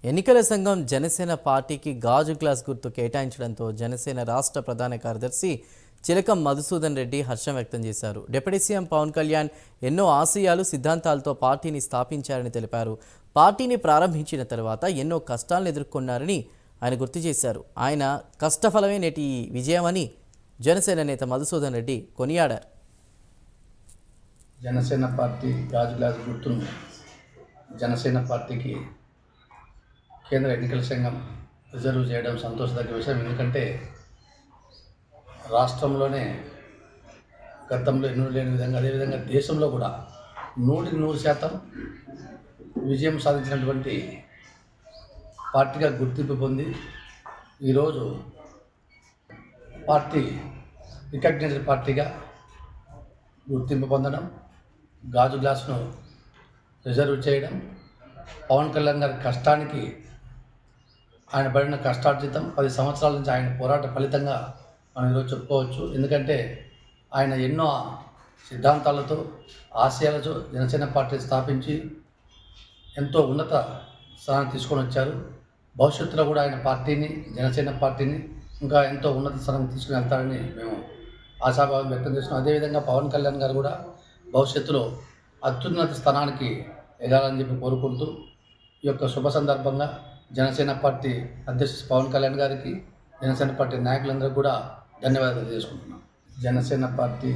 ఎన్నికల సంఘం జనసేన పార్టీకి గాజు గ్లాస్ గుర్తు కేటాయించడంతో జనసేన రాష్ట్ర ప్రధాన కార్యదర్శి చిలకం మధుసూదన్ రెడ్డి హర్షం వ్యక్తం చేశారు. డిప్యూటీ సీఎం పవన్ కళ్యాణ్ ఎన్నో ఆశయాలు సిద్ధాంతాలతో పార్టీని స్థాపించారని తెలిపారు. పార్టీని ప్రారంభించిన తర్వాత ఎన్నో కష్టాలను ఎదుర్కొన్నారని ఆయన గుర్తు చేశారు. ఆయన కష్టఫలమే నేటి విజయమని జనసేన నేత మధుసూదన్ రెడ్డి కొనియాడారు. జనసేన పార్టీ గాజు గ్లాస్ గుర్తును జనసేన పార్టీకి కేంద్ర ఎన్నికల సంఘం రిజర్వ్ చేయడం సంతోషదగ్గ విషయం. ఎందుకంటే రాష్ట్రంలోనే గతంలో ఎన్నడూ లేని విధంగా, అదేవిధంగా దేశంలో కూడా 100% విజయం సాధించినటువంటి పార్టీగా గుర్తింపు పొంది ఈరోజు పార్టీ రికగ్నైజ్డ్ పార్టీగా గుర్తింపు పొందడం, గాజు గ్లాసును రిజర్వ్ చేయడం, పవన్ కళ్యాణ్ గారి కష్టానికి ఆయన పడిన కష్టార్జితం 10 సంవత్సరాల నుంచి ఆయన పోరాట ఫలితంగా మనం ఈరోజు చెప్పుకోవచ్చు. ఎందుకంటే ఆయన ఎన్నో సిద్ధాంతాలతో, ఆశయాలతో జనసేన పార్టీ స్థాపించి ఎంతో ఉన్నత స్థానాన్ని తీసుకొని వచ్చారు. భవిష్యత్తులో కూడా ఆయన పార్టీని, జనసేన పార్టీని ఇంకా ఎంతో ఉన్నత స్థానానికి తీసుకుని వెళ్తారని మేము ఆశాభావం వ్యక్తం చేస్తున్నాం. అదేవిధంగా పవన్ కళ్యాణ్ గారు కూడా భవిష్యత్తులో అత్యున్నత స్థానానికి ఎదగాలని చెప్పి కోరుకుంటూ ఈ యొక్క శుభ సందర్భంగా జనసేన పార్టీ అధ్యక్షుడు పవన్ కళ్యాణ్ గారికి, జనసేన పార్టీ నాయకులందరికీ కూడా ధన్యవాదాలు తెలియజేసుకుంటున్నాం. జనసేన పార్టీ